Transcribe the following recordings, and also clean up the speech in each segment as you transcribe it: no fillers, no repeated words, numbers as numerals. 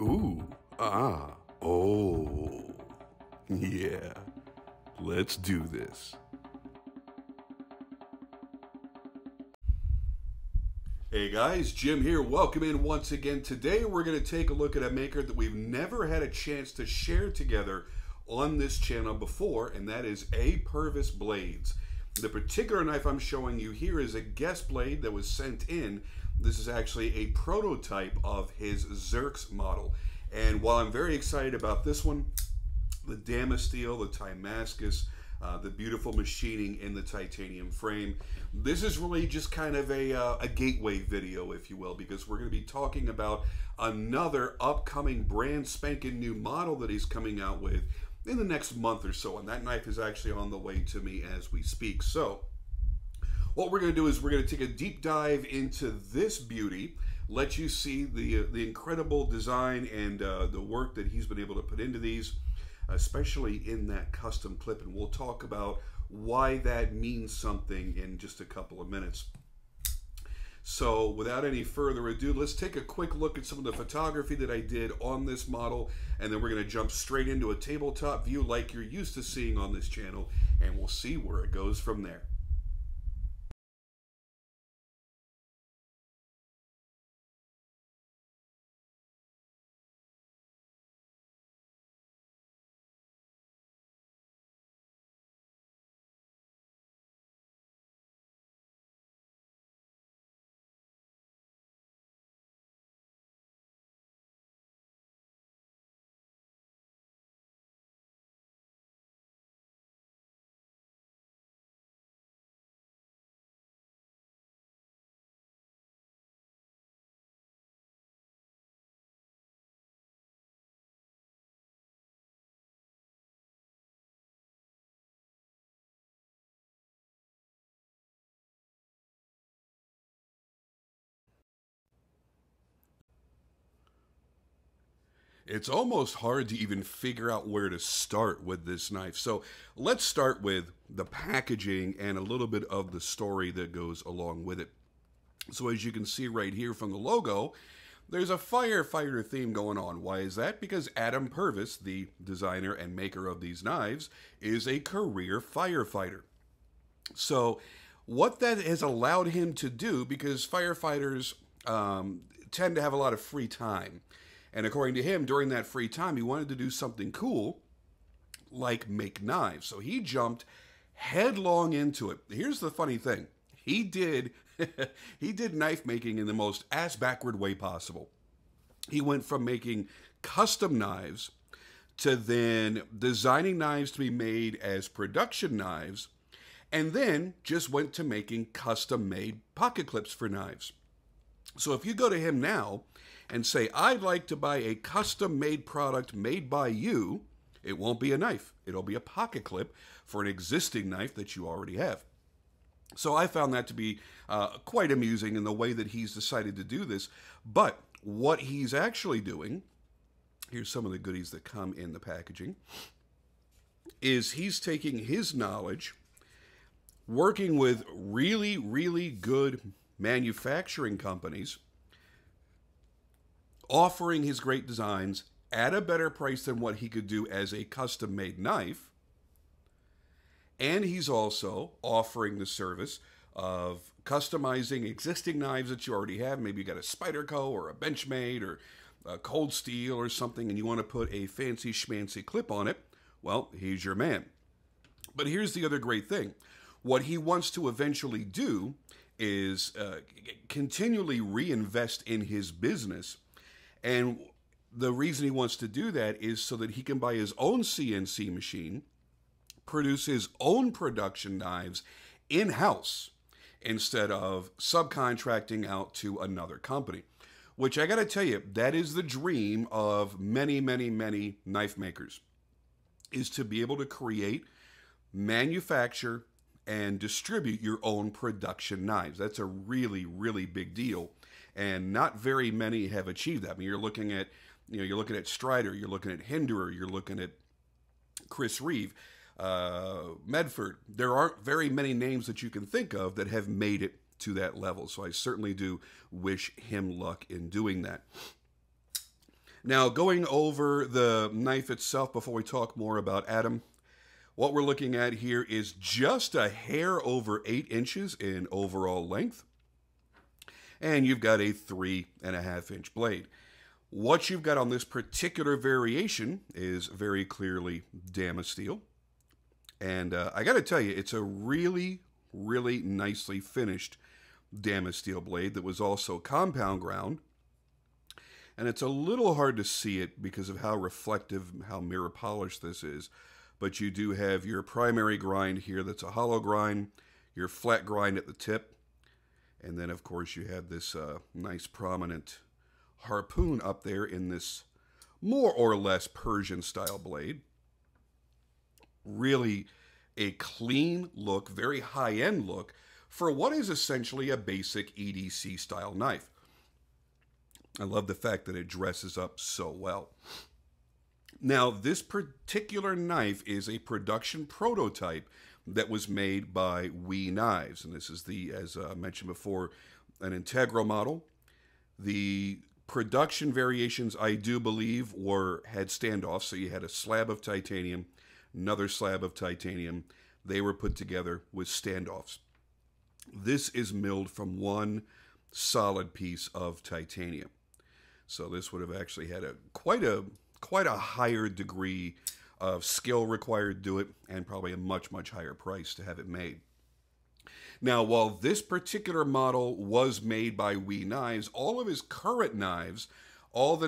Ooh, ah, oh, yeah, let's do this. Hey guys, Jim here. Welcome in once again. Today we're going to take a look at a maker that we've never had a chance to share together on this channel before, and that is APurvis Blades. The particular knife I'm showing you here is a guest blade that was sent in. This is actually a prototype of his Xerx model. And while I'm very excited about this one, the Damasteal, the Damascus, the beautiful machining in the titanium frame, this is really just kind of a gateway video, if you will, because we're going to be talking about another upcoming brand spanking new model that he's coming out with in the next month or so, and that knife is actually on the way to me as we speak. So what we're going to do is we're going to take a deep dive into this beauty, let you see the incredible design and the work that he's been able to put into these, especially in that custom clip, and we'll talk about why that means something in just a couple of minutes. So without any further ado, let's take a quick look at some of the photography that I did on this model, and then we're going to jump straight into a tabletop view like you're used to seeing on this channel, and we'll see where it goes from there. It's almost hard to even figure out where to start with this knife. So let's start with the packaging and a little bit of the story that goes along with it. So as you can see right here from the logo, there's a firefighter theme going on. Why is that? Because Purvis, the designer and maker of these knives, is a career firefighter. So what that has allowed him to do, because firefighters tend to have a lot of free time, and according to him, during that free time, he wanted to do something cool, like make knives. So he jumped headlong into it. Here's the funny thing. He did knife making in the most ass-backward way possible. He went from making custom knives to then designing knives to be made as production knives, and then just went to making custom-made pocket clips for knives. So if you go to him now and say, I'd like to buy a custom-made product made by you, it won't be a knife. It'll be a pocket clip for an existing knife that you already have. So I found that to be quite amusing in the way that he's decided to do this. But what he's actually doing, here's some of the goodies that come in the packaging, is he's taking his knowledge, working with really, really good manufacturing companies, offering his great designs at a better price than what he could do as a custom-made knife. And he's also offering the service of customizing existing knives that you already have. Maybe you got a Spyderco or a Benchmade or a Cold Steel or something, and you want to put a fancy schmancy clip on it. Well, he's your man. But here's the other great thing. What he wants to eventually do is continually reinvest in his business. And the reason he wants to do that is so that he can buy his own CNC machine, produce his own production knives in-house instead of subcontracting out to another company. Which I got to tell you, that is the dream of many, many, many knife makers, is to be able to create, manufacture, and distribute your own production knives. That's a really, really big deal, and not very many have achieved that. I mean, you're looking at Strider, you're looking at Hinderer, you're looking at Chris Reeve, Medford. There aren't very many names that you can think of that have made it to that level. So I certainly do wish him luck in doing that. Now, going over the knife itself before we talk more about Adam, what we're looking at here is just a hair over 8 inches in overall length. And you've got a 3.5-inch blade. What you've got on this particular variation is very clearly Damasteal. And I got to tell you, it's a really, really nicely finished Damasteal blade that was also compound ground. And it's a little hard to see it because of how reflective, how mirror polished this is. But you do have your primary grind here that's a hollow grind, your flat grind at the tip, and then of course you have this nice prominent harpoon up there in this more or less Persian style blade. Really a clean look, very high-end look for what is essentially a basic EDC style knife. I love the fact that it dresses up so well. Now, this particular knife is a production prototype that was made by WE Knives. And this is the, as I mentioned before, an integral model. The production variations, I do believe, had standoffs. So you had a slab of titanium, another slab of titanium. They were put together with standoffs. This is milled from one solid piece of titanium. So this would have actually had quite a higher degree of skill required to do it, and probably a much, much higher price to have it made. Now, while this particular model was made by WE Knives, all of his current knives, all the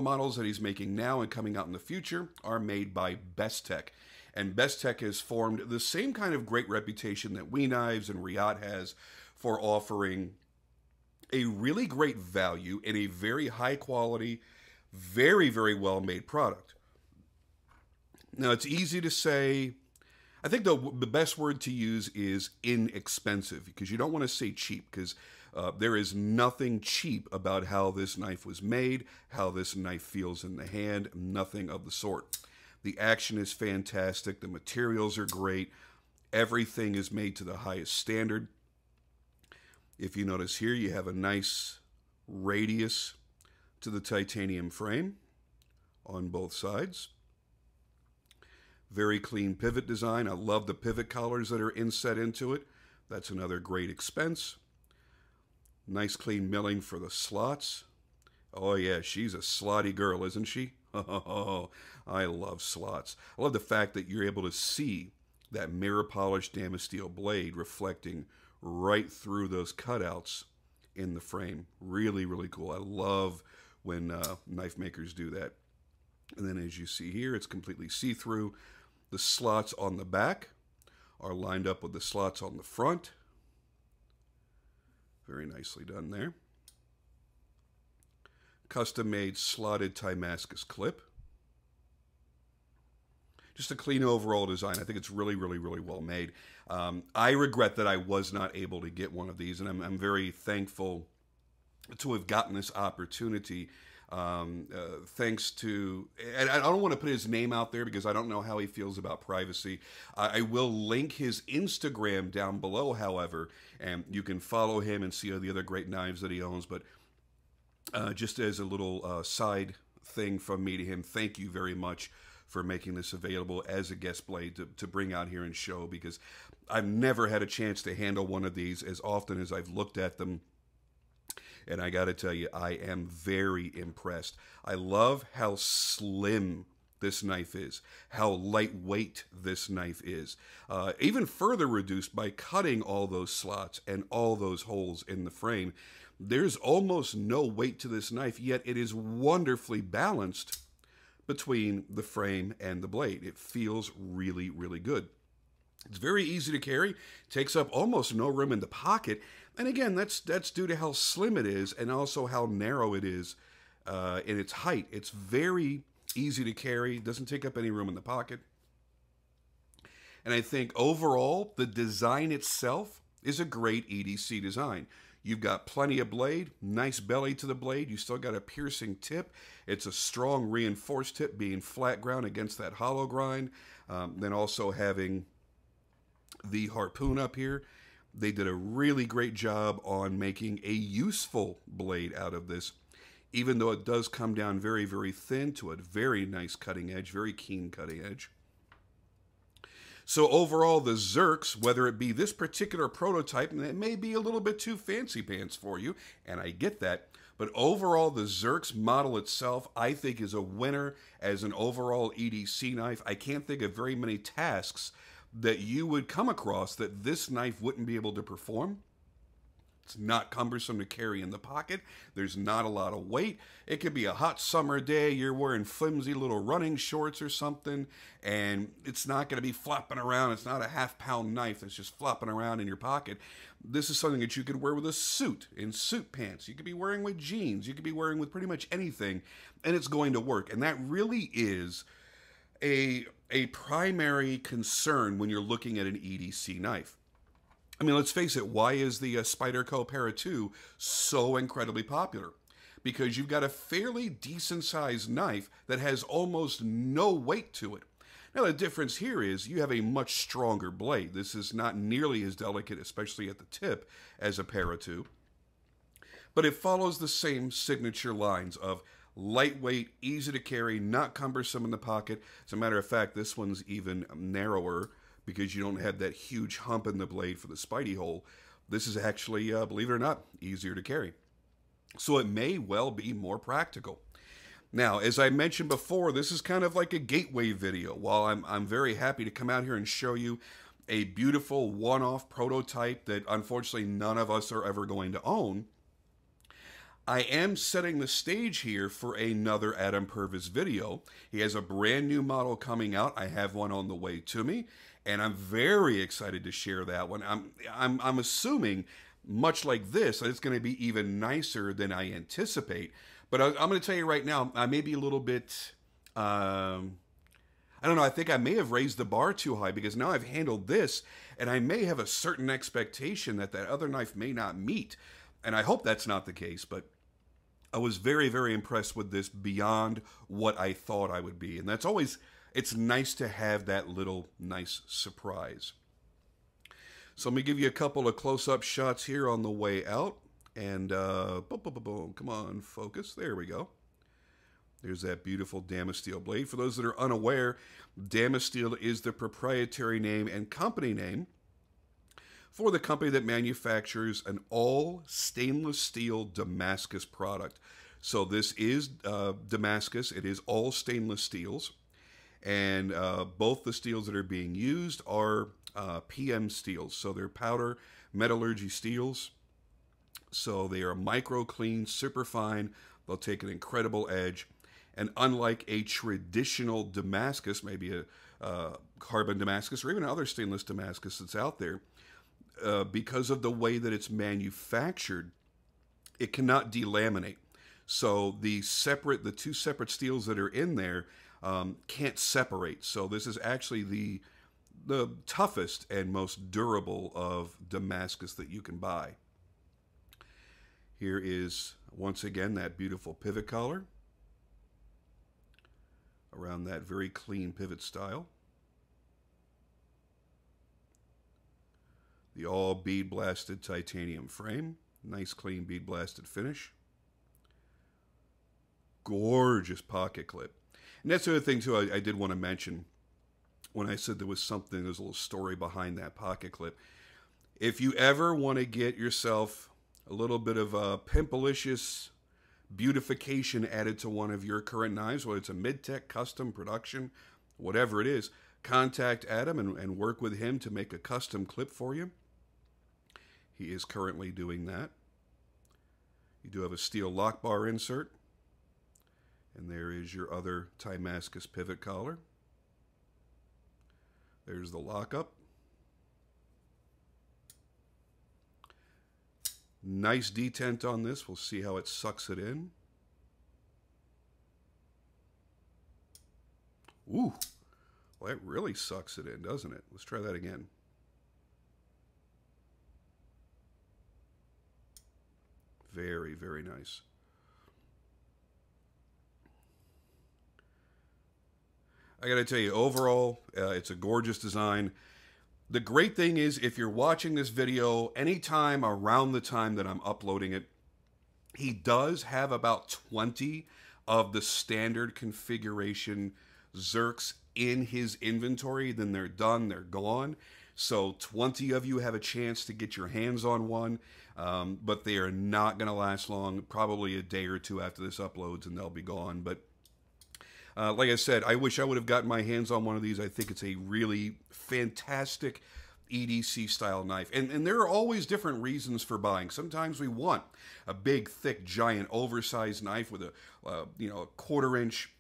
models that he's making now and coming out in the future are made by Bestech. And Bestech has formed the same kind of great reputation that WE Knives and Riot has for offering a really great value in a very high quality, very, very well made product. Now, it's easy to say, I think the best word to use is inexpensive, because you don't want to say cheap, because there is nothing cheap about how this knife was made, how this knife feels in the hand, nothing of the sort. The action is fantastic, the materials are great, everything is made to the highest standard. If you notice here, you have a nice radius to the titanium frame on both sides. Very clean pivot design. I love the pivot collars that are inset into it. That's another great expense. Nice clean milling for the slots. Oh yeah, she's a slotty girl, isn't she? Oh, I love slots. I love the fact that you're able to see that mirror polished Damasteal blade reflecting right through those cutouts in the frame. Really, really cool. I love when knife makers do that. And then as you see here, it's completely see-through. The slots on the back are lined up with the slots on the front. Very nicely done there. Custom-made slotted Damascus clip. Just a clean overall design. I think it's really, really, really well made. I regret that I was not able to get one of these, and I'm very thankful to have gotten this opportunity. Thanks to, and I don't want to put his name out there because I don't know how he feels about privacy. I will link his Instagram down below, however, and you can follow him and see all the other great knives that he owns. But just as a little side thing from me to him, thank you very much for making this available as a guest blade to bring out here and show, because I've never had a chance to handle one of these as often as I've looked at them. And I got to tell you, I am very impressed. I love how slim this knife is, how lightweight this knife is. Even further reduced by cutting all those slots and all those holes in the frame. There's almost no weight to this knife, yet it is wonderfully balanced between the frame and the blade. It feels really, really good. It's very easy to carry, takes up almost no room in the pocket, and again, that's due to how slim it is and also how narrow it is in its height. It's very easy to carry, doesn't take up any room in the pocket. And I think overall, the design itself is a great EDC design. You've got plenty of blade, nice belly to the blade. You still got a piercing tip. It's a strong reinforced tip being flat ground against that hollow grind. Then also having the harpoon up here. They did a really great job on making a useful blade out of this. even though it does come down very, very thin to a very nice cutting edge, very keen cutting edge. So overall, the Xerx, whether it be this particular prototype, and it may be a little bit too fancy pants for you, and I get that, but overall, the Xerx model itself, I think, is a winner as an overall EDC knife. I can't think of very many tasks that you would come across that this knife wouldn't be able to perform. It's not cumbersome to carry in the pocket. There's not a lot of weight. It could be a hot summer day. You're wearing flimsy little running shorts or something, and it's not going to be flopping around. It's not a half-pound knife that's just flopping around in your pocket. This is something that you could wear with a suit, in suit pants. You could be wearing with jeans. You could be wearing with pretty much anything, and it's going to work. And that really is a primary concern when you're looking at an EDC knife. I mean, let's face it, why is the Spyderco Para 2 so incredibly popular? Because you've got a fairly decent-sized knife that has almost no weight to it. Now, the difference here is you have a much stronger blade. This is not nearly as delicate, especially at the tip, as a Para 2. But it follows the same signature lines of lightweight, easy to carry, not cumbersome in the pocket. As a matter of fact, this one's even narrower because you don't have that huge hump in the blade for the Spidey hole. This is actually, believe it or not, easier to carry. So it may well be more practical. Now, as I mentioned before, this is kind of like a gateway video. While I'm very happy to come out here and show you a beautiful one-off prototype that unfortunately none of us are ever going to own, I am setting the stage here for another Purvis video. He has a brand new model coming out. I have one on the way to me, and I'm very excited to share that one. I'm assuming, much like this, that it's going to be even nicer than I anticipate. But I'm going to tell you right now, I may be a little bit, I don't know, I think I may have raised the bar too high because now I've handled this, and I may have a certain expectation that that other knife may not meet. And I hope that's not the case, but I was very, very impressed with this beyond what I thought I would be. And that's always, it's nice to have that little nice surprise. So let me give you a couple of close-up shots here on the way out. And, boom, boom, boom, boom. Come on, focus. There we go. There's that beautiful Damasteal blade. For those that are unaware, Damasteal is the proprietary name and company name for the company that manufactures an all stainless steel Damascus product. So this is Damascus. It is all stainless steels. And both the steels that are being used are PM steels. So they're powder metallurgy steels. So they are micro clean, super fine. They'll take an incredible edge. And unlike a traditional Damascus, maybe a carbon Damascus or even other stainless Damascus that's out there, because of the way that it's manufactured, it cannot delaminate. So the two separate steels that are in there can't separate. So this is actually the toughest and most durable of Damascus that you can buy. Here is, once again, that beautiful pivot collar around that very clean pivot style. The all bead blasted titanium frame. Nice clean bead blasted finish. Gorgeous pocket clip. And that's the other thing too I did want to mention when I said there was a little story behind that pocket clip. If you ever want to get yourself a little bit of a pimpalicious beautification added to one of your current knives, whether it's a mid-tech, custom, production, whatever it is, contact Adam and work with him to make a custom clip for you. He is currently doing that. You do have a steel lock bar insert. And there is your other Damascus pivot collar. There's the lockup. Nice detent on this. We'll see how it sucks it in. Ooh, well, that really sucks it in, doesn't it? Let's try that again. Very, very nice. I got to tell you, overall, it's a gorgeous design. The great thing is, if you're watching this video anytime around the time that I'm uploading it, He does have about 20 of the standard configuration Xerx in his inventory. Then they're done, they're gone. So 20 of you have a chance to get your hands on one, but they are not going to last long, probably a day or two after this uploads, and they'll be gone. But like I said, I wish I would have gotten my hands on one of these. I think it's a really fantastic EDC style knife. And there are always different reasons for buying. Sometimes we want a big, thick, giant, oversized knife with a, a 1/4 inch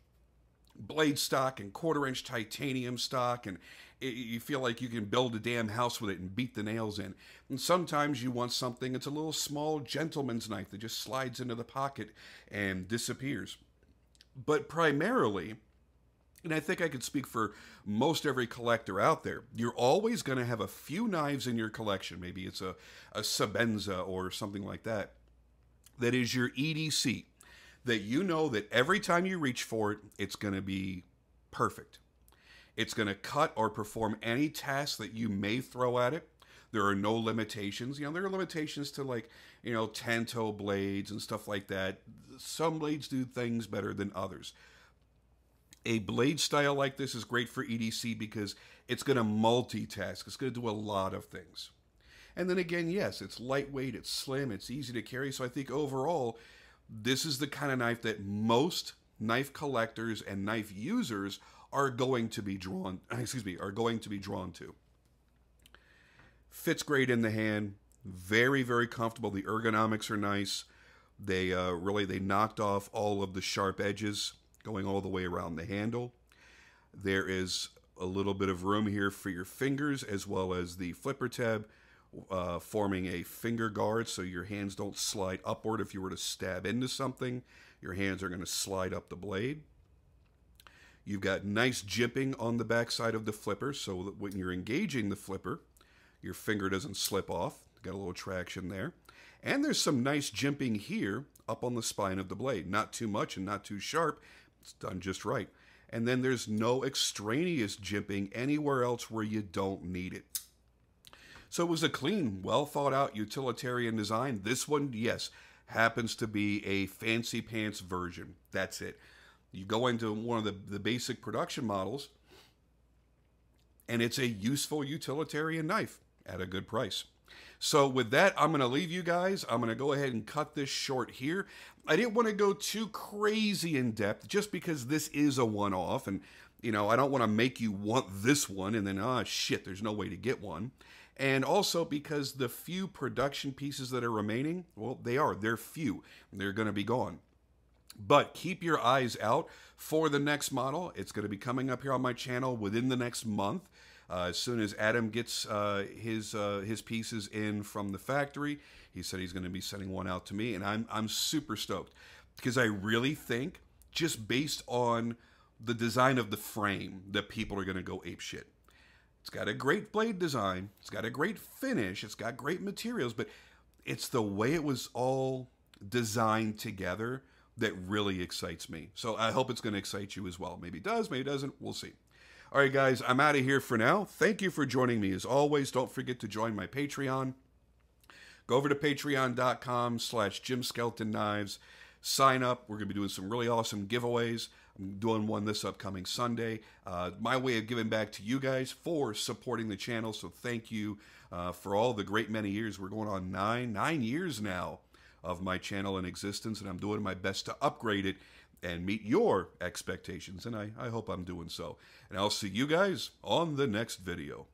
blade stock and 1/4 inch titanium stock, and you feel like you can build a damn house with it and beat the nails in. And sometimes you want something, it's a little small gentleman's knife that just slides into the pocket and disappears. But primarily, and I think I could speak for most every collector out there, you're always going to have a few knives in your collection. Maybe it's a Sabenza or something like that. That is your EDC. That you know that every time you reach for it, it's going to be perfect. It's going to cut or perform any task that you may throw at it. There are no limitations. There are limitations to, like, 10-toe blades and stuff like that. Some blades do things better than others. A blade style like this is great for EDC because it's going to multitask. It's going to do a lot of things. And then again, yes, it's lightweight, it's slim, it's easy to carry. So I think overall, this is the kind of knife that most knife collectors and knife users are going to be drawn to. Fits great in the hand, very, very comfortable. The ergonomics are nice. They they knocked off all of the sharp edges going all the way around the handle. There is a little bit of room here for your fingers, as well as the flipper tab, forming a finger guard so your hands don't slide upward. If you were to stab into something, your hands are going to slide up the blade. You've got nice jimping on the back side of the flipper, so that when you're engaging the flipper, your finger doesn't slip off. Got a little traction there. And there's some nice jimping here up on the spine of the blade. Not too much and not too sharp. It's done just right. And then there's no extraneous jimping anywhere else where you don't need it. So it was a clean, well thought out utilitarian design. This one, yes, happens to be a fancy pants version. That's it. You go into one of the basic production models, and it's a useful utilitarian knife at a good price. So with that, I'm going to leave you guys. I'm going to go ahead and cut this short here. I didn't want to go too crazy in depth just because this is a one-off, and I don't want to make you want this one and then, shit, there's no way to get one. And also because the few production pieces that are remaining, well, they're few. They're going to be gone. But keep your eyes out for the next model. It's going to be coming up here on my channel within the next month. As soon as Adam gets his pieces in from the factory, he said he's going to be sending one out to me, and I'm super stoked because I really think, just based on the design of the frame, that people are going to go apeshit. It's got a great blade design, it's got a great finish, it's got great materials, but it's the way it was all designed together that really excites me. So I hope it's going to excite you as well. Maybe it does, maybe it doesn't. We'll see. All right, guys, I'm out of here for now. Thank you for joining me. As always, don't forget to join my Patreon. Go over to patreon.com/JimSkeletonKnives. Sign up. We're going to be doing some really awesome giveaways. I'm doing one this upcoming Sunday. My way of giving back to you guys for supporting the channel. So thank you for all the great many years. We're going on nine years now of my channel in existence, and I'm doing my best to upgrade it and meet your expectations, and I hope I'm doing so. And I'll see you guys on the next video.